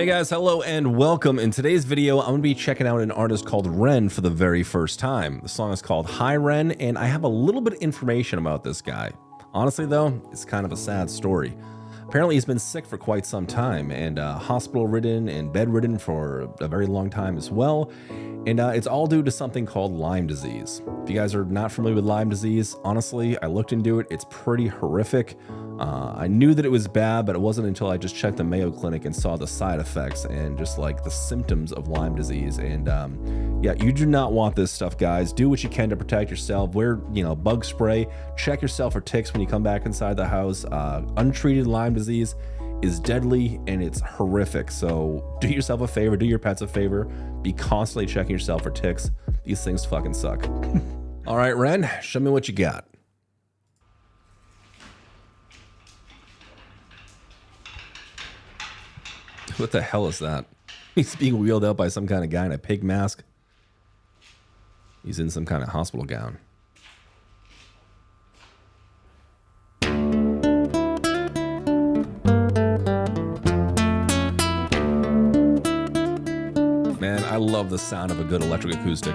Hey guys, hello and welcome. In today's video, I'm going to be checking out an artist called Ren for the very first time. The song is called Hi Ren, and I have a little bit of information about this guy. Honestly though, it's kind of a sad story. Apparently he's been sick for quite some time and hospital-ridden and bedridden for a very long time as well. And it's all due to something called Lyme disease. If you guys are not familiar with Lyme disease, honestly, I looked into it. It's pretty horrific. I knew that it was bad, but it wasn't until I just checked the Mayo Clinic and saw the side effects and just like the symptoms of Lyme disease. And yeah, you do not want this stuff, guys. Do what you can to protect yourself. Wear, bug spray. Check yourself for ticks when you come back inside the house. Untreated Lyme disease is deadly and it's horrific. So do yourself a favor, do your pets a favor. Be constantly checking yourself for ticks. These things fucking suck. All right, Ren, show me what you got. What the hell is that? He's being wheeled out by some kind of guy in a pig mask. He's in some kind of hospital gown. Man, I love the sound of a good electric acoustic.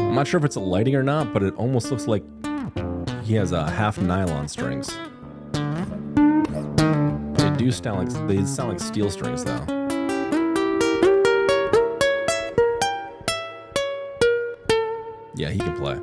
I'm not sure if it's a lighting or not, but it almost looks like he has half nylon strings. They sound like steel strings though. Yeah, he can play.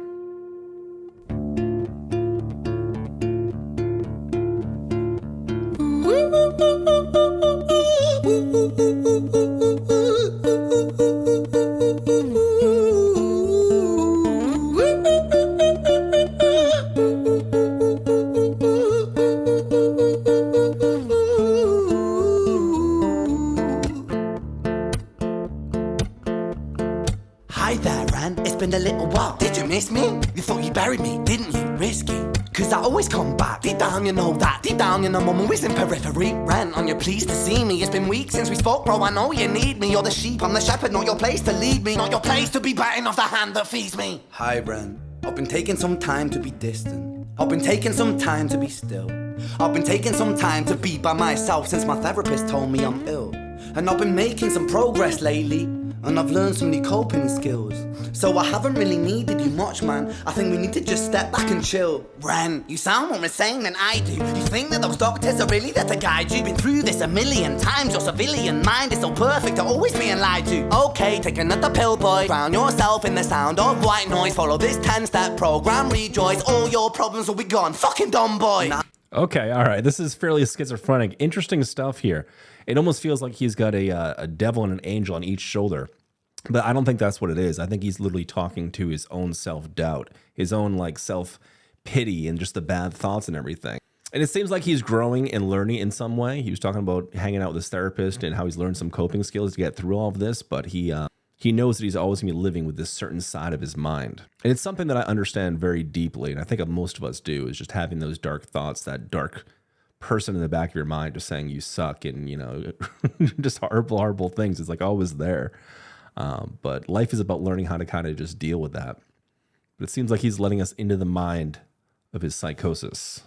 Hi there, Ren. It's been a little while. Did you miss me? You thought you buried me, didn't you? Risky. Cause I always come back. Deep down, you know that. Deep down, you know I'm always in periphery. Ren, on your pleased to see me. It's been weeks since we spoke, bro. I know you need me. You're the sheep, I'm the shepherd. Not your place to lead me. Not your place to be biting off the hand that feeds me. Hi, Ren. I've been taking some time to be distant. I've been taking some time to be still. I've been taking some time to be by myself since my therapist told me I'm ill. And I've been making some progress lately, and I've learned some new coping skills. So I haven't really needed you much, man. I think we need to just step back and chill. Ren, you sound more insane than I do. You think that those doctors are really there to guide you? Been through this a million times. Your civilian mind is so perfect to always being lied to. Okay, take another pill, boy. Drown yourself in the sound of white noise. Follow this 10-step program, rejoice. All your problems will be gone. Fucking dumb boy. Okay, all right. This is fairly schizophrenic. Interesting stuff here. It almost feels like he's got a devil and an angel on each shoulder. But I don't think that's what it is. I think he's literally talking to his own self-doubt, his own like self-pity and just the bad thoughts and everything. And it seems like he's growing and learning in some way. He was talking about hanging out with his therapist and how he's learned some coping skills to get through all of this. But he knows that he's always going to be living with this certain side of his mind. And it's something that I understand very deeply. And I think most of us do, is just having those dark thoughts, that dark person in the back of your mind just saying you suck and, just horrible, horrible things. It's like always there. But life is about learning how to kind of just deal with that. But it seems like he's letting us into the mind of his psychosis.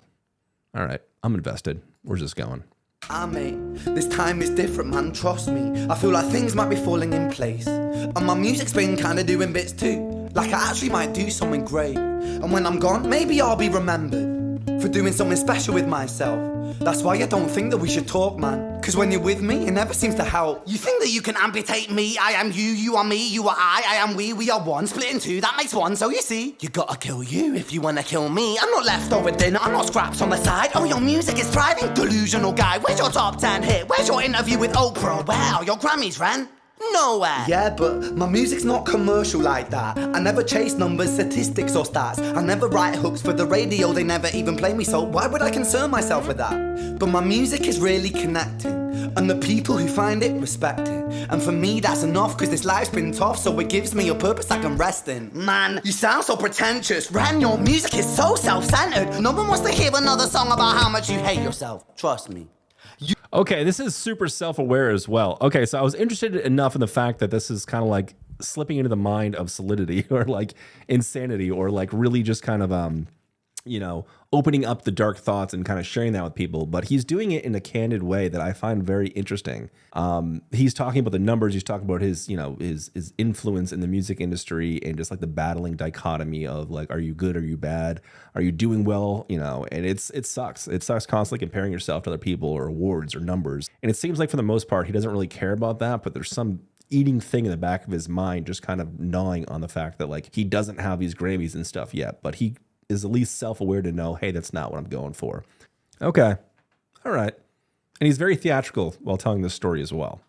All right, I'm invested. Where's this going? Mate, this time is different, man, trust me. I feel like things might be falling in place. And my music's been kinda doing bits too. Like I actually might do something great. And when I'm gone, maybe I'll be remembered for doing something special with myself. That's why I don't think that we should talk, man. Cause when you're with me, it never seems to help. You think that you can amputate me? I am you, you are me, you are I am we are one. Split in two, that makes one. So you see, you gotta kill you if you wanna kill me. I'm not leftover dinner, I'm not scraps on the side. Oh, your music is thriving, delusional guy. Where's your top 10 hit? Where's your interview with Oprah? Where are your Grammys, Ren? Nowhere. Yeah, but my music's not commercial like that. I never chase numbers, statistics or stats. I never write hooks for the radio, they never even play me, so why would I concern myself with that? But my music is really connecting, and the people who find it respect it. And for me that's enough, cause this life's been tough, so it gives me a purpose I can rest in. Man, you sound so pretentious. Ren, your music is so self-centered. No one wants to hear another song about how much you hate yourself. Trust me. Okay, this is super self-aware as well. Okay, so I was interested enough in the fact that this is kind of like slipping into the mind of solidity or like insanity or like really just kind of opening up the dark thoughts and kind of sharing that with people, but he's doing it in a candid way that I find very interesting. He's talking about the numbers. He's talking about his influence in the music industry and just like the battling dichotomy of like, are you good? Are you bad? Are you doing well? And it sucks. It sucks constantly comparing yourself to other people or awards or numbers. And it seems like for the most part, he doesn't really care about that, but there's some eating thing in the back of his mind, just kind of gnawing on the fact that like he doesn't have these Grammys and stuff yet, but he is at least self-aware to know, hey, that's not what I'm going for. Okay. All right. And he's very theatrical while telling this story as well.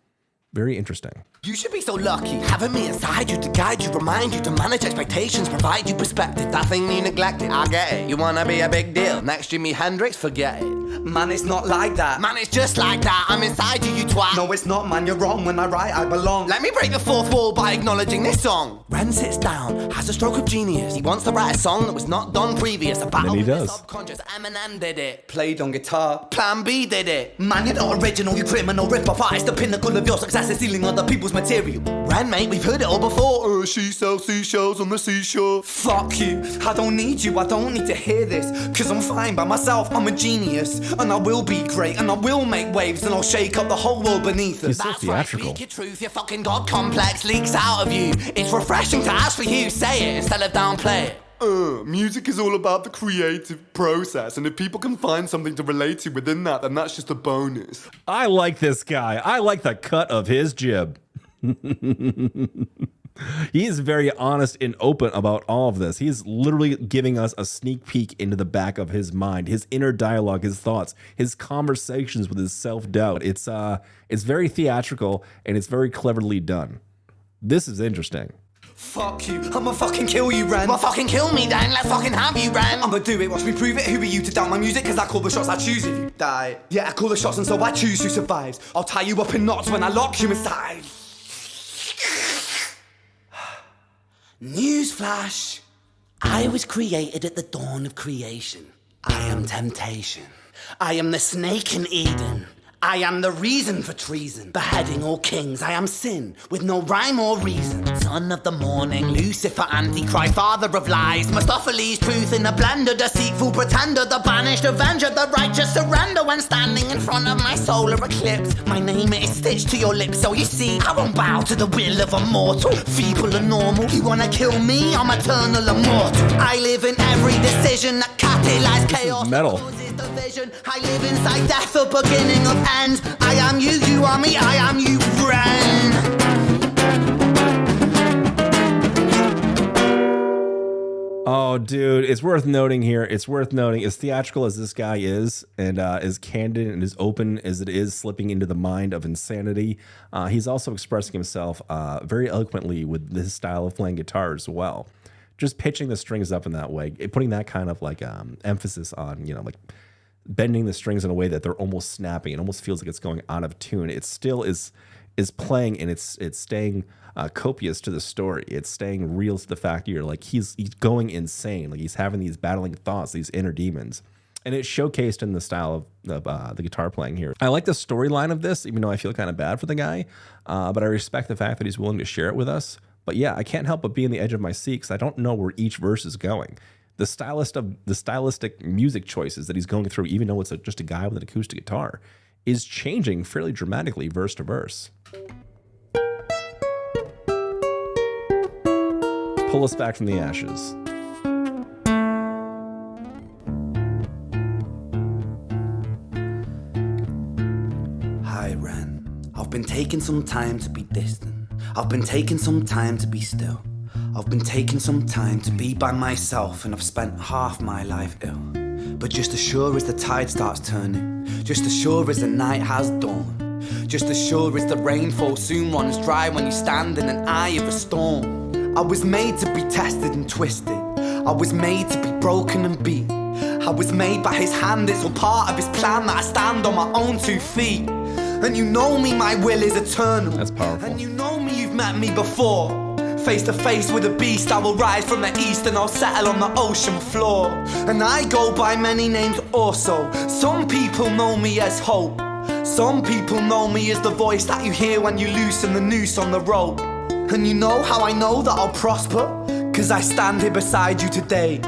Very interesting. You should be so lucky, having me inside you to guide you, remind you to manage expectations, provide you perspective. That thing you neglected, I get it. You wanna be a big deal, next Jimi Hendrix, forget it. Man, it's not like that. Man, it's just like that, I'm inside you, you twat. No, it's not, man, you're wrong. When I write, I belong. Let me break the fourth wall by acknowledging this song. Ren sits down, has a stroke of genius. He wants to write a song that was not done previous. A battle he with the does. subconscious. Eminem did it. Played on guitar. Plan B did it. Man, you're not original, you criminal rip-off artist. The pinnacle of your success is stealing other people's material. Ren, mate, we've heard it all before. She sells seashells on the seashore. Fuck you, I don't need you, I don't need to hear this. Cause I'm fine by myself, I'm a genius. And I will be great, and I will make waves. And I'll shake up the whole world beneath us. He's so That's theatrical. right, speak your truth, your fucking God complex leaks out of you. It's refreshing to actually hear you say it instead of downplay it. Music is all about the creative process, and if people can find something to relate to within that, then that's just a bonus. I like this guy. I like the cut of his jib. He is very honest and open about all of this. He's literally giving us a sneak peek into the back of his mind, his inner dialogue, his thoughts, his conversations with his self-doubt. It's very theatrical and it's very cleverly done. This is interesting. Fuck you, I'ma fucking kill you, Ren. Well, fucking kill me then, let's fucking have you, Ren. I'ma do it, watch me prove it. Who are you to doubt my music? Cause I call the shots, I choose if you die. Yeah, I call the shots and so I choose who survives. I'll tie you up in knots when I lock you inside. Newsflash. I was created at the dawn of creation. I am temptation. I am the snake in Eden. I am the reason for treason, beheading all kings. I am sin, with no rhyme or reason. Son of the morning, Lucifer, Antichrist, father of lies. Mephistopheles, truth in a blender, deceitful pretender, the banished avenger, the righteous surrender when standing in front of my solar eclipse. My name is stitched to your lips, so you see, I won't bow to the will of a mortal. Feeble and normal, you wanna kill me? I'm eternal immortal. I live in every decision that catalyzes chaos. Metal. Division. I live inside death, the beginning of end. I am you, you are me, I am you, Ren. Oh, dude, it's worth noting here. It's worth noting, as theatrical as this guy is, and as candid and as open as it is slipping into the mind of insanity, he's also expressing himself very eloquently with his style of playing guitar as well. Just pitching the strings up in that way, putting that kind of like emphasis on, like bending the strings in a way that they're almost snapping. It almost feels like it's going out of tune. It still is playing, and it's staying copious to the story. It's staying real to the fact you're like he's going insane. Like he's having these battling thoughts, these inner demons, and it's showcased in the style of the guitar playing here. I like the storyline of this, even though I feel kind of bad for the guy, but I respect the fact that he's willing to share it with us. But yeah, I can't help but be on the edge of my seat because I don't know where each verse is going. The stylistic music choices that he's going through, even though it's just a guy with an acoustic guitar, is changing fairly dramatically verse to verse. Pull us back from the ashes. Hi, Ren. I've been taking some time to be distant. I've been taking some time to be still. I've been taking some time to be by myself, and I've spent half my life ill. But just as sure as the tide starts turning, just as sure as the night has dawned, just as sure as the rainfall soon runs dry when you stand in an eye of a storm. I was made to be tested and twisted. I was made to be broken and beat. I was made by his hand, it's all part of his plan that I stand on my own 2 feet. And you know me, my will is eternal. That's powerful. And you know me, you've met me before. Face to face with a beast, I will rise from the east and I'll settle on the ocean floor. And I go by many names also. Some people know me as hope. Some people know me as the voice that you hear when you loosen the noose on the rope. And you know how I know that I'll prosper? 'Cause I stand here beside you today.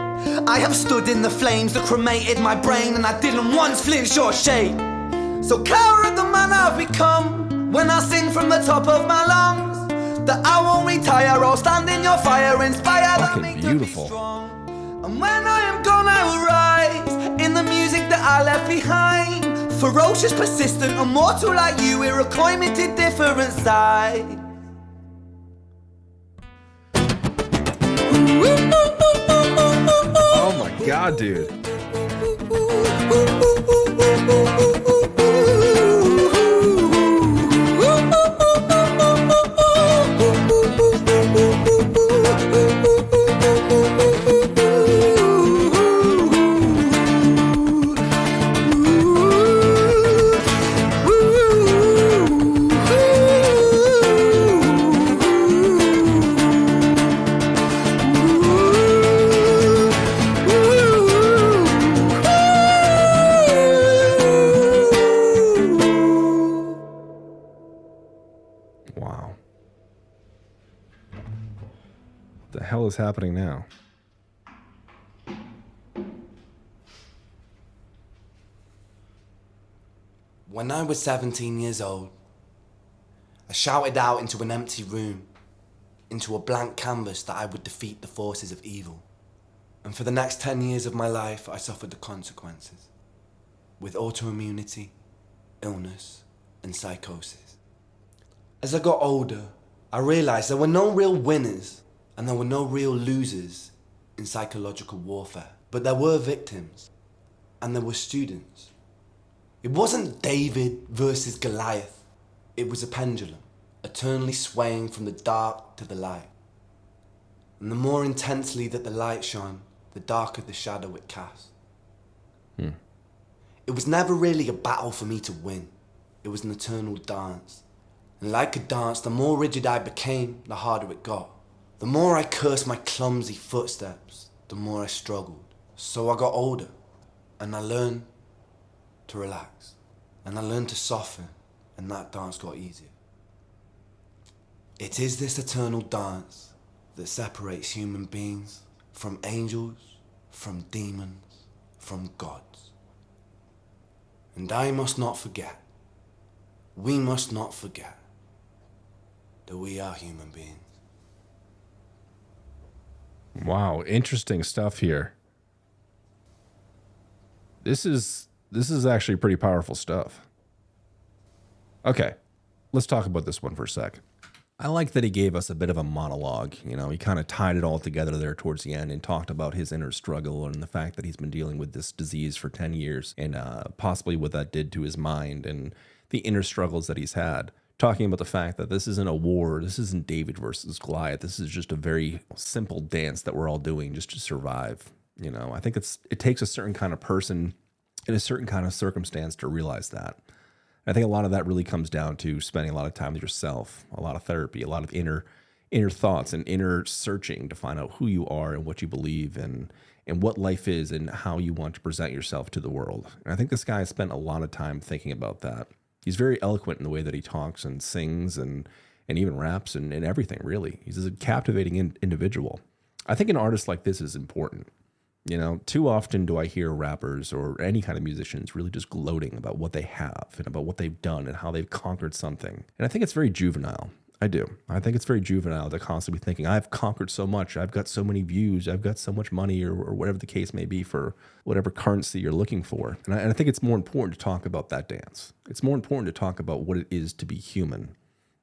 I have stood in the flames that cremated my brain, and I didn't once flinch or shake. So cower at the man I've become when I sing from the top of my lungs, that I won't retire, I'll stand in your fire, inspired that me to be strong. And when I am gone I will rise in the music that I left behind, ferocious, persistent, immortal like you, we're a coimated different side. Oh my God, dude. Wow. What the hell is happening now? When I was 17 years old, I shouted out into an empty room, into a blank canvas, that I would defeat the forces of evil. And for the next 10 years of my life, I suffered the consequences, with autoimmunity, illness, and psychosis. As I got older, I realized there were no real winners and there were no real losers in psychological warfare, but there were victims and there were students. It wasn't David versus Goliath. It was a pendulum, eternally swaying from the dark to the light. And the more intensely that the light shone, the darker the shadow it cast. It was never really a battle for me to win. It was an eternal dance. And like a dance, the more rigid I became, the harder it got. The more I cursed my clumsy footsteps, the more I struggled. So I got older, and I learned to relax. And I learned to soften, and that dance got easier. It is this eternal dance that separates human beings from angels, from demons, from gods. And I must not forget, we must not forget, that we are human beings. Wow, interesting stuff here. This is actually pretty powerful stuff. Okay, let's talk about this one for a sec. I like that he gave us a bit of a monologue. You know, he kind of tied it all together there towards the end and talked about his inner struggle and the fact that he's been dealing with this disease for 10 years and possibly what that did to his mind and the inner struggles that he's had. Talking about the fact that this isn't a war, this isn't David versus Goliath. This is just a very simple dance that we're all doing just to survive. You know, I think it takes a certain kind of person in a certain kind of circumstance to realize that. I think a lot of that really comes down to spending a lot of time with yourself, a lot of therapy, a lot of inner thoughts and inner searching to find out who you are and what you believe and what life is and how you want to present yourself to the world. And I think this guy spent a lot of time thinking about that. He's very eloquent in the way that he talks and sings and even raps and everything, really. He's a captivating individual. I think an artist like this is important. You know, too often do I hear rappers or any kind of musicians really just gloating about what they have and about what they've done and how they've conquered something. And I think it's very juvenile. I do. I think it's very juvenile to constantly be thinking, I've conquered so much. I've got so many views. I've got so much money or whatever the case may be for whatever currency you're looking for. And I think it's more important to talk about that dance. It's more important to talk about what it is to be human.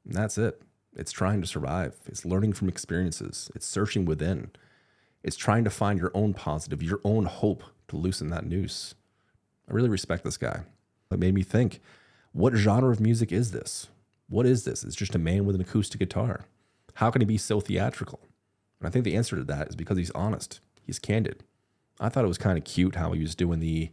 And that's it. It's trying to survive. It's learning from experiences. It's searching within. It's trying to find your own positive, your own hope to loosen that noose. I really respect this guy. It made me think, what genre of music is this? What is this? It's just a man with an acoustic guitar. How can he be so theatrical? And I think the answer to that is because he's honest. He's candid. I thought it was kind of cute how he was doing the,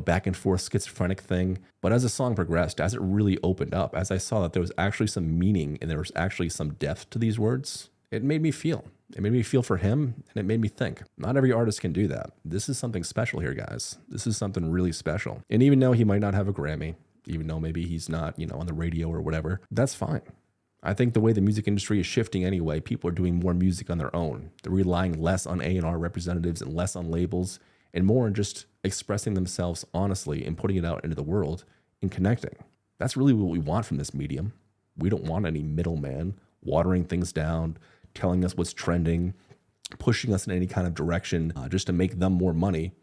back and forth schizophrenic thing. But as the song progressed, as it really opened up, as I saw that there was actually some meaning and there was actually some depth to these words, it made me feel. It made me feel for him, and it made me think. Not every artist can do that. This is something special here, guys. This is something really special. And even though he might not have a Grammy, even though maybe he's not, on the radio or whatever, that's fine. I think the way the music industry is shifting anyway, people are doing more music on their own. They're relying less on A&R representatives and less on labels and more on just expressing themselves honestly and putting it out into the world and connecting. That's really what we want from this medium. We don't want any middleman watering things down, telling us what's trending, pushing us in any kind of direction just to make them more money,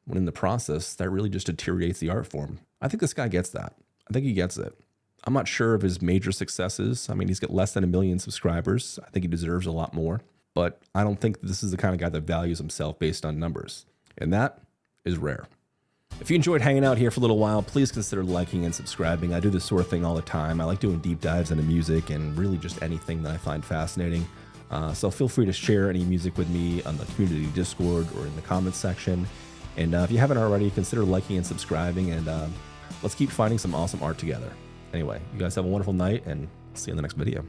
when in the process, that really just deteriorates the art form. I think this guy gets that. I think he gets it. I'm not sure of his major successes. I mean, he's got less than 1 million subscribers. I think he deserves a lot more, but I don't think this is the kind of guy that values himself based on numbers, and that is rare. If you enjoyed hanging out here for a little while, please consider liking and subscribing. I do this sort of thing all the time. I like doing deep dives into music and really just anything that I find fascinating. So feel free to share any music with me on the community Discord or in the comments section. And if you haven't already, consider liking and subscribing, and let's keep finding some awesome art together. Anyway, you guys have a wonderful night, and see you in the next video.